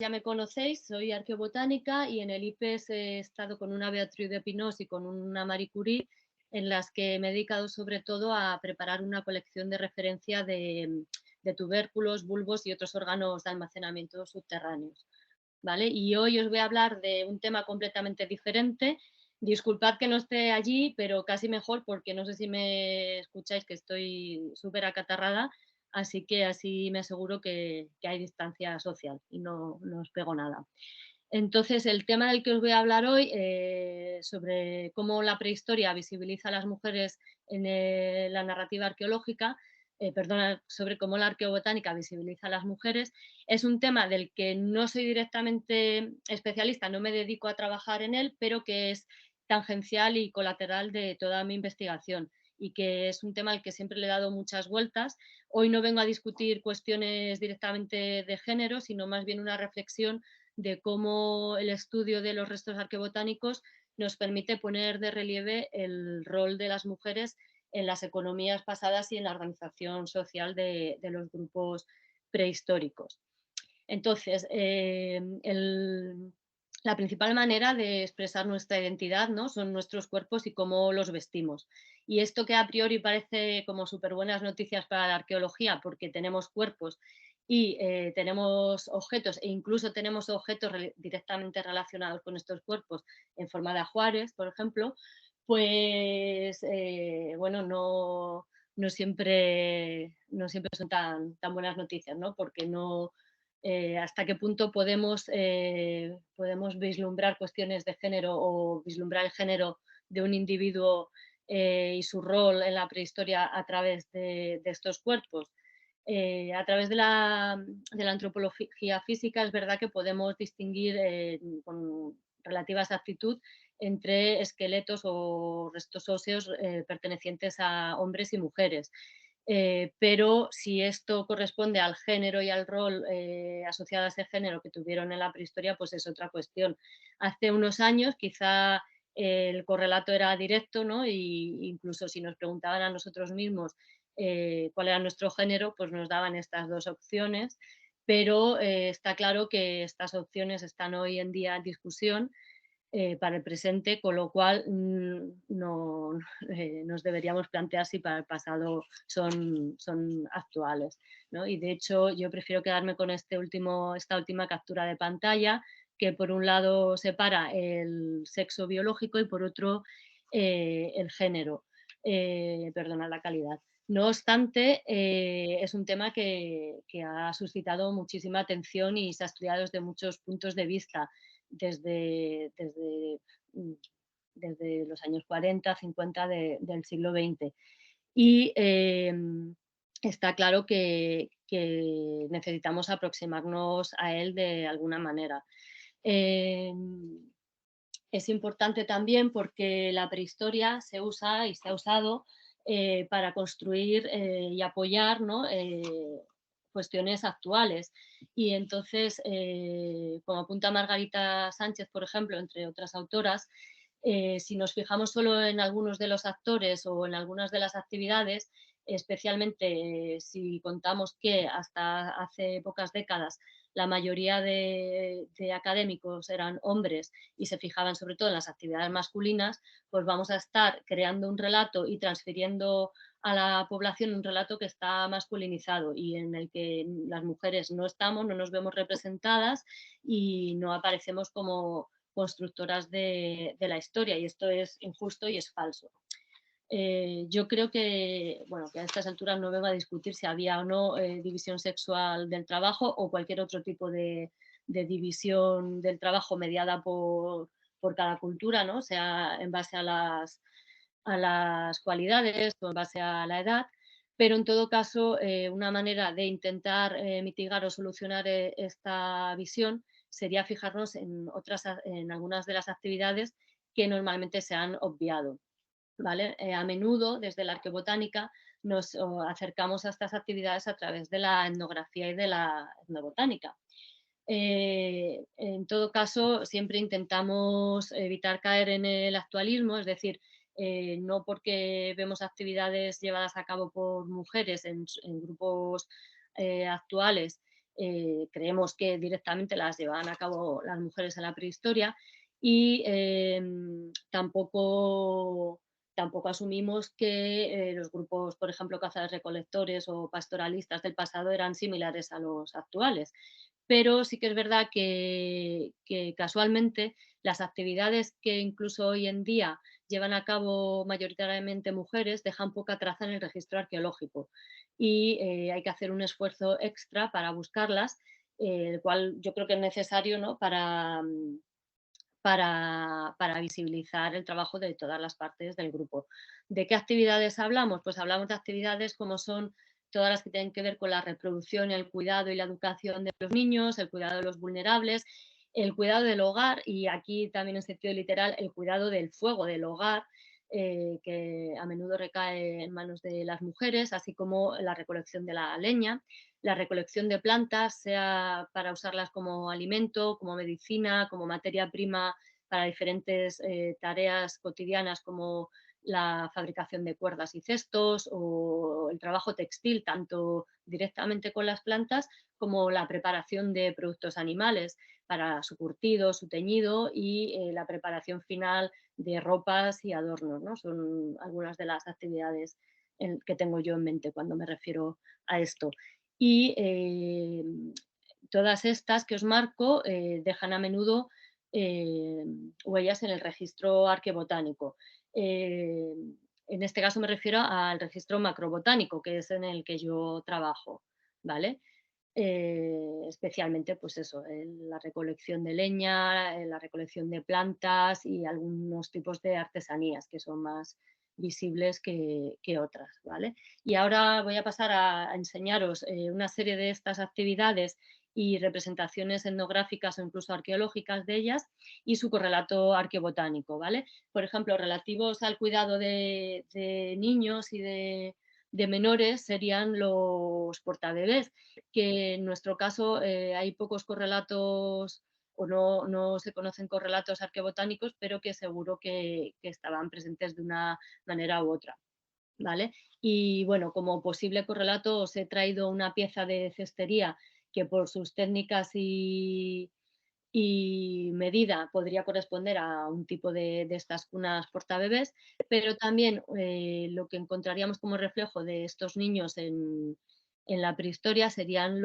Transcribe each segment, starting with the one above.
Ya me conocéis, soy arqueobotánica y en el IPES he estado con una Beatriz de Pinós y con una Marie Curie, en las que me he dedicado sobre todo a preparar una colección de referencia de tubérculos, bulbos y otros órganos de almacenamiento subterráneos, ¿vale? Y hoy os voy a hablar de un tema completamente diferente. Disculpad que no esté allí, pero casi mejor porque no sé si me escucháis, que estoy súper acatarrada, así que así me aseguro que hay distancia social y no os pego nada. Entonces, el tema del que os voy a hablar hoy, sobre cómo la prehistoria visibiliza a las mujeres en la narrativa arqueológica, perdona, sobre cómo la arqueobotánica visibiliza a las mujeres, es un tema del que no soy directamente especialista, no me dedico a trabajar en él, pero que es tangencial y colateral de toda mi investigación y que es un tema al que siempre le he dado muchas vueltas. Hoy no vengo a discutir cuestiones directamente de género, sino más bien una reflexión de cómo el estudio de los restos arqueobotánicos nos permite poner de relieve el rol de las mujeres en las economías pasadas y en la organización social de los grupos prehistóricos. Entonces, la principal manera de expresar nuestra identidad, ¿no?, son nuestros cuerpos y cómo los vestimos. Y esto, que a priori parece como súper buenas noticias para la arqueología, porque tenemos cuerpos y tenemos objetos, e incluso tenemos objetos directamente relacionados con estos cuerpos en forma de ajuares, por ejemplo, pues bueno, no siempre son tan buenas noticias, ¿no? Porque no, hasta qué punto podemos vislumbrar cuestiones de género o vislumbrar el género de un individuo y su rol en la prehistoria a través de estos cuerpos. A través de la antropología física es verdad que podemos distinguir con relativa exactitud entre esqueletos o restos óseos pertenecientes a hombres y mujeres. Pero si esto corresponde al género y al rol asociado a ese género que tuvieron en la prehistoria, pues es otra cuestión. Hace unos años quizá el correlato era directo, ¿no? Y incluso si nos preguntaban a nosotros mismos cuál era nuestro género, pues nos daban estas dos opciones, pero está claro que estas opciones están hoy en día en discusión para el presente, con lo cual no, nos deberíamos plantear si para el pasado son actuales, ¿no? Y de hecho yo prefiero quedarme con esta última captura de pantalla, que por un lado separa el sexo biológico y por otro el género, perdona la calidad. No obstante, es un tema que ha suscitado muchísima atención y se ha estudiado desde muchos puntos de vista, desde, desde los años 40, 50 del siglo XX. Y está claro que necesitamos aproximarnos a él de alguna manera. Eh, es importante también porque la prehistoria se usa y se ha usado para construir y apoyar, ¿no?, cuestiones actuales. Y entonces, como apunta Margarita Sánchez, por ejemplo, entre otras autoras, si nos fijamos solo en algunos de los actores o en algunas de las actividades, especialmente si contamos que hasta hace pocas décadas la mayoría de académicos eran hombres y se fijaban sobre todo en las actividades masculinas, pues vamos a estar creando un relato y transfiriendo a la población un relato que está masculinizado y en el que las mujeres no estamos, no nos vemos representadas y no aparecemos como constructoras de la historia, y esto es injusto y es falso. Yo creo que a estas alturas no vengo a discutir si había o no división sexual del trabajo o cualquier otro tipo de división del trabajo mediada por cada cultura, ¿no?, sea en base a las cualidades o en base a la edad, pero en todo caso una manera de intentar mitigar o solucionar esta visión sería fijarnos en algunas de las actividades que normalmente se han obviado, ¿vale? A menudo, desde la arqueobotánica, nos acercamos a estas actividades a través de la etnografía y de la etnobotánica. En todo caso, siempre intentamos evitar caer en el actualismo, es decir, no porque vemos actividades llevadas a cabo por mujeres en grupos actuales, creemos que directamente las llevaban a cabo las mujeres en la prehistoria y tampoco asumimos que los grupos, por ejemplo, cazadores-recolectores o pastoralistas del pasado eran similares a los actuales. Pero sí que es verdad que casualmente las actividades que incluso hoy en día llevan a cabo mayoritariamente mujeres dejan poca traza en el registro arqueológico y hay que hacer un esfuerzo extra para buscarlas, el cual yo creo que es necesario, ¿no? Para visibilizar el trabajo de todas las partes del grupo. ¿De qué actividades hablamos? Pues hablamos de actividades como son todas las que tienen que ver con la reproducción, el cuidado y la educación de los niños, el cuidado de los vulnerables, el cuidado del hogar y aquí también en sentido literal el cuidado del fuego del hogar, que a menudo recae en manos de las mujeres, así como la recolección de la leña, la recolección de plantas, sea para usarlas como alimento, como medicina, como materia prima para diferentes tareas cotidianas como la fabricación de cuerdas y cestos o el trabajo textil, tanto directamente con las plantas como la preparación de productos animales para su curtido, su teñido y la preparación final de ropas y adornos, ¿no? Son algunas de las actividades que tengo yo en mente cuando me refiero a esto. Y todas estas que os marco dejan a menudo huellas en el registro arqueobotánico. Eh, en este caso me refiero al registro macrobotánico, que es en el que yo trabajo, ¿vale? Especialmente, pues eso, la recolección de leña, la recolección de plantas y algunos tipos de artesanías que son más visibles que otras, ¿vale? Y ahora voy a pasar a enseñaros una serie de estas actividades y representaciones etnográficas o incluso arqueológicas de ellas y su correlato arqueobotánico, ¿vale? Por ejemplo, relativos al cuidado de niños y de menores serían los portabebés, que en nuestro caso hay pocos correlatos o no se conocen correlatos arqueobotánicos, pero que seguro que estaban presentes de una manera u otra, ¿vale? Y bueno, como posible correlato os he traído una pieza de cestería que por sus técnicas y medida podría corresponder a un tipo de estas cunas portabebés, pero también lo que encontraríamos como reflejo de estos niños en la prehistoria serían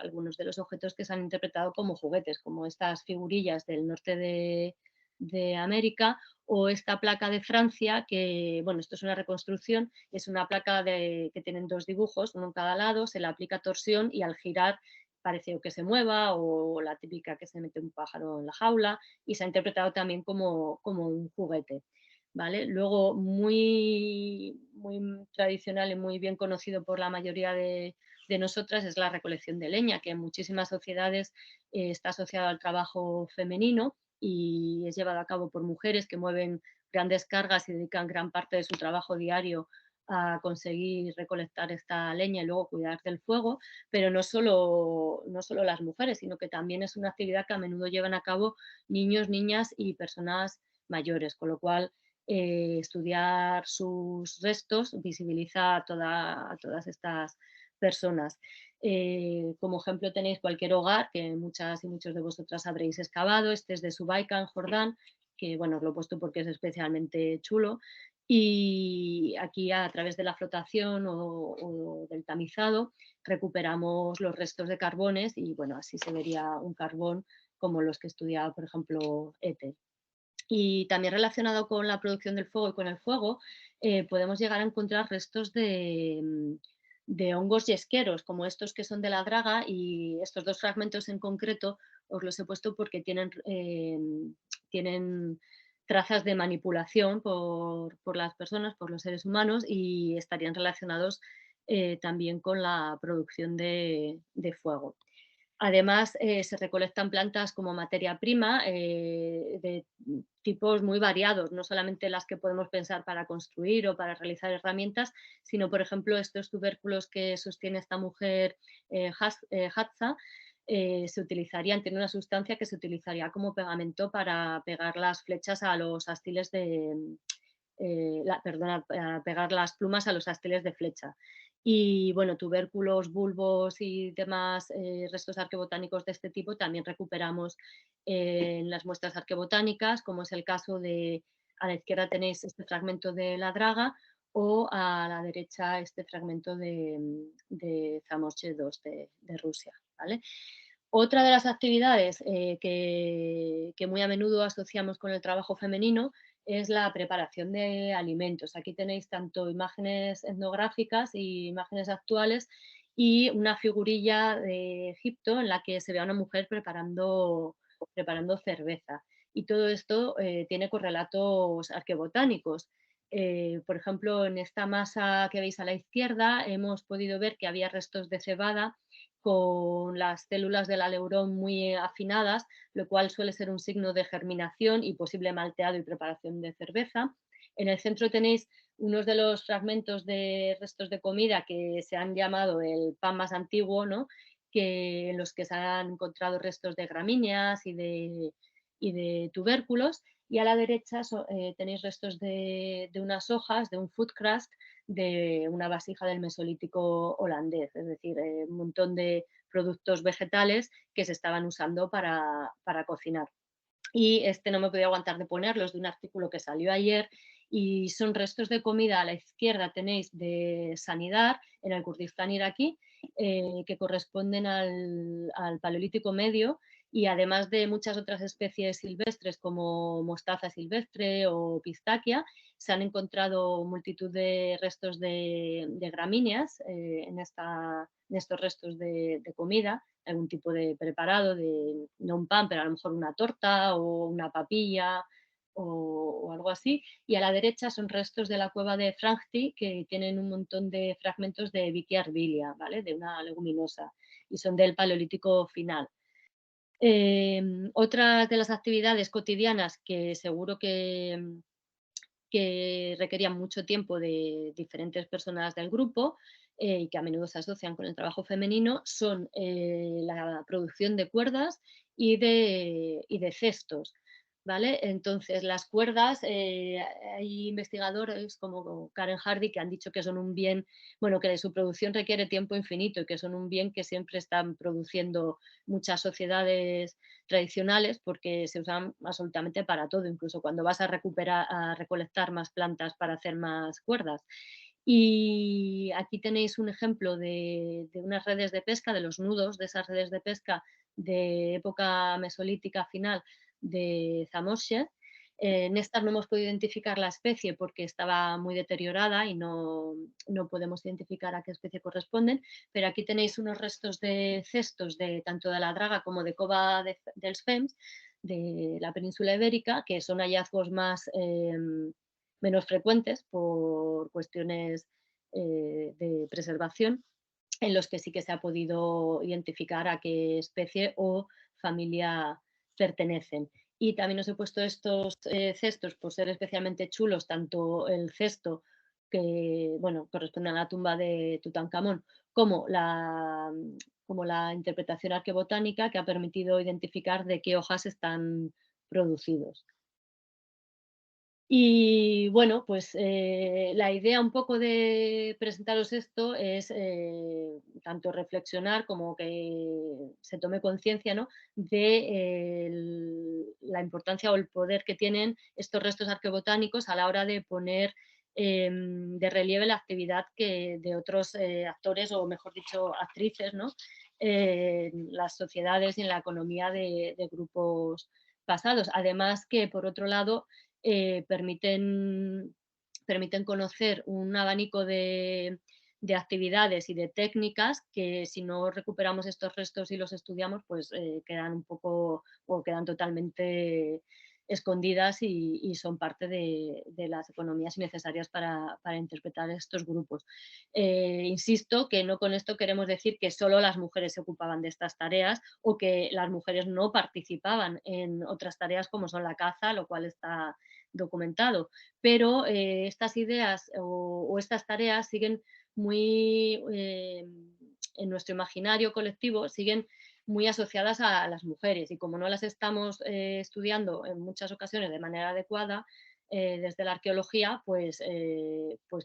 algunos de los objetos que se han interpretado como juguetes, como estas figurillas del norte de América o esta placa de Francia, que, bueno, esto es una reconstrucción, es una placa que tienen dos dibujos, uno en cada lado, se le aplica torsión y al girar parece que se mueva o la típica que se mete un pájaro en la jaula y se ha interpretado también como un juguete. ¿Vale? Luego, muy tradicional y muy bien conocido por la mayoría de nosotras es la recolección de leña, que en muchísimas sociedades está asociado al trabajo femenino y es llevado a cabo por mujeres que mueven grandes cargas y dedican gran parte de su trabajo diario a conseguir recolectar esta leña y luego cuidar del fuego, pero no solo las mujeres, sino que también es una actividad que a menudo llevan a cabo niños, niñas y personas mayores, con lo cual estudiar sus restos visibiliza a todas estas personas. Como ejemplo tenéis cualquier hogar que muchas y muchos de vosotras habréis excavado, este es de Subaica en Jordán, que bueno, os lo he puesto porque es especialmente chulo, y aquí a través de la flotación o del tamizado recuperamos los restos de carbones y bueno, así se vería un carbón como los que estudiaba, por ejemplo, Ethel. Y también relacionado con la producción del fuego y con el fuego, podemos llegar a encontrar restos de hongos yesqueros, como estos que son de la draga, y estos dos fragmentos en concreto os los he puesto porque tienen trazas de manipulación por las personas, por los seres humanos, y estarían relacionados también con la producción de fuego. Además, se recolectan plantas como materia prima de tipos muy variados, no solamente las que podemos pensar para construir o para realizar herramientas, sino, por ejemplo, estos tubérculos que sostiene esta mujer Hatza, se utilizarían, tiene una sustancia que se utilizaría como pegamento para pegar las flechas a los astiles perdona, para pegar las plumas a los astiles de flecha. Y bueno, tubérculos, bulbos y demás restos arqueobotánicos de este tipo también recuperamos en las muestras arqueobotánicas, como es el caso de, a la izquierda tenéis este fragmento de la draga o a la derecha este fragmento de Zamość II de Rusia. ¿Vale? Otra de las actividades que muy a menudo asociamos con el trabajo femenino es la preparación de alimentos. Aquí tenéis tanto imágenes etnográficas y imágenes actuales y una figurilla de Egipto en la que se ve a una mujer preparando cerveza. Y todo esto tiene correlatos arqueobotánicos. Por ejemplo, en esta masa que veis a la izquierda hemos podido ver que había restos de cebada con las células del aleurón muy afinadas, lo cual suele ser un signo de germinación y posible malteado y preparación de cerveza. En el centro tenéis unos de los fragmentos de restos de comida que se han llamado el pan más antiguo, ¿no? En los que se han encontrado restos de gramíneas y de tubérculos. Y a la derecha tenéis restos de unas hojas, de un food crust, de una vasija del Mesolítico holandés, es decir, un montón de productos vegetales que se estaban usando para cocinar. Y este no me podía aguantar de ponerlos, de un artículo que salió ayer, y son restos de comida. A la izquierda tenéis de Sanidar, en el Kurdistán iraquí, que corresponden al Paleolítico Medio, y además de muchas otras especies silvestres como mostaza silvestre o pistaquia, se han encontrado multitud de restos de gramíneas en estos restos de comida, algún tipo de preparado, no un pan, pero a lo mejor una torta o una papilla o algo así. Y a la derecha son restos de la cueva de Frankti que tienen un montón de fragmentos de Vicia arvilia, ¿vale? De una leguminosa, y son del Paleolítico final. Otra de las actividades cotidianas que seguro que requerían mucho tiempo de diferentes personas del grupo y que a menudo se asocian con el trabajo femenino son la producción de cuerdas y de cestos. ¿Vale? Entonces, las cuerdas, hay investigadores como Karen Hardy que han dicho que son un bien, bueno, que su producción requiere tiempo infinito y que son un bien que siempre están produciendo muchas sociedades tradicionales porque se usan absolutamente para todo, incluso cuando vas a recuperar, a recolectar más plantas para hacer más cuerdas. Y aquí tenéis un ejemplo de unas redes de pesca, de los nudos de esas redes de pesca de época mesolítica final de Zamość. En estas no hemos podido identificar la especie porque estaba muy deteriorada y no podemos identificar a qué especie corresponden, pero aquí tenéis unos restos de cestos tanto de la draga como de cova dels Fems, de la península ibérica, que son hallazgos menos frecuentes por cuestiones de preservación, en los que sí que se ha podido identificar a qué especie o familia pertenecen. Y también os he puesto estos cestos por ser especialmente chulos, tanto el cesto que bueno, corresponde a la tumba de Tutankamón, como como la interpretación arqueobotánica que ha permitido identificar de qué hojas están producidos. Y bueno, pues la idea un poco de presentaros esto es tanto reflexionar como que se tome conciencia, ¿no? De la importancia o el poder que tienen estos restos arqueobotánicos a la hora de poner de relieve la actividad de otros actores o, mejor dicho, actrices, ¿no? En las sociedades y en la economía de grupos pasados. Además que, por otro lado, permiten conocer un abanico de actividades y de técnicas que si no recuperamos estos restos y los estudiamos, pues quedan un poco o quedan totalmente escondidas y son parte de las economías necesarias para interpretar estos grupos. Insisto que no con esto queremos decir que solo las mujeres se ocupaban de estas tareas o que las mujeres no participaban en otras tareas como son la caza, lo cual está documentado, pero estas ideas o estas tareas siguen muy en nuestro imaginario colectivo, siguen muy asociadas a las mujeres y como no las estamos estudiando en muchas ocasiones de manera adecuada desde la arqueología, pues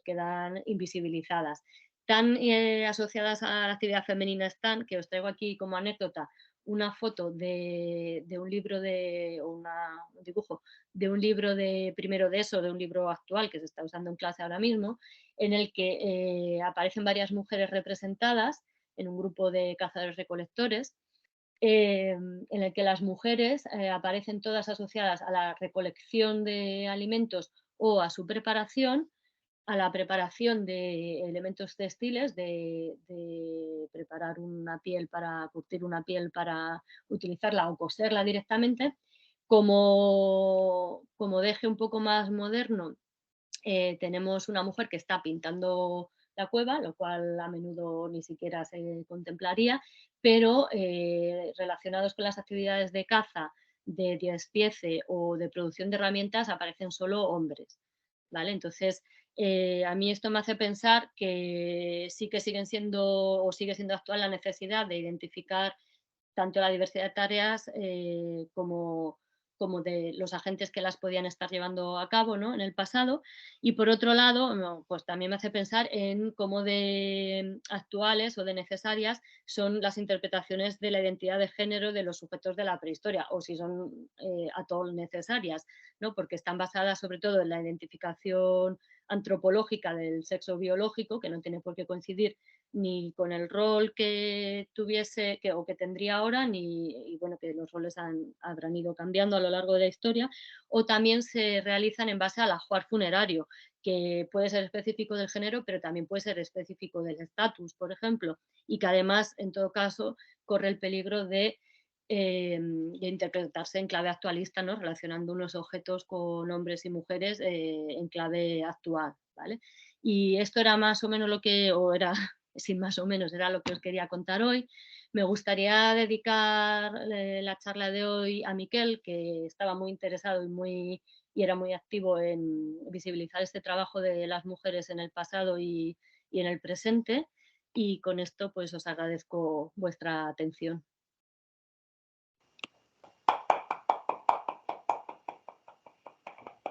quedan invisibilizadas. tan asociadas a la actividad femenina están, que os traigo aquí como anécdota una foto de un libro un dibujo de un libro de primero de eso, de un libro actual que se está usando en clase ahora mismo, en el que aparecen varias mujeres representadas en un grupo de cazadores-recolectores, en el que las mujeres aparecen todas asociadas a la recolección de alimentos o a su preparación, a la preparación de elementos textiles, de preparar una piel para curtir una piel para utilizarla o coserla directamente. Como deje un poco más moderno, tenemos una mujer que está pintando la cueva, lo cual a menudo ni siquiera se contemplaría, pero relacionados con las actividades de caza, de despiece o de producción de herramientas aparecen solo hombres, ¿vale? Entonces, a mí esto me hace pensar que sí que siguen siendo o sigue siendo actual la necesidad de identificar tanto la diversidad de tareas como de los agentes que las podían estar llevando a cabo, ¿no?, en el pasado. Y por otro lado, no, pues también me hace pensar en cómo de actuales o de necesarias son las interpretaciones de la identidad de género de los sujetos de la prehistoria, o si son a todo necesarias, ¿no?, porque están basadas sobre todo en la identificación antropológica del sexo biológico, que no tiene por qué coincidir ni con el rol que tuviese o que tendría ahora, ni y bueno, que los roles habrán ido cambiando a lo largo de la historia, o también se realizan en base al ajuar funerario, que puede ser específico del género, pero también puede ser específico del estatus, por ejemplo, y que además, en todo caso, corre el peligro de interpretarse en clave actualista, ¿no?, relacionando unos objetos con hombres y mujeres en clave actual, ¿vale? Y esto era más o menos lo que, o era sin más o menos era lo que os quería contar hoy. Me gustaría dedicar la charla de hoy a Miquel, que estaba muy interesado y era muy activo en visibilizar este trabajo de las mujeres en el pasado y en el presente. Y con esto pues os agradezco vuestra atención.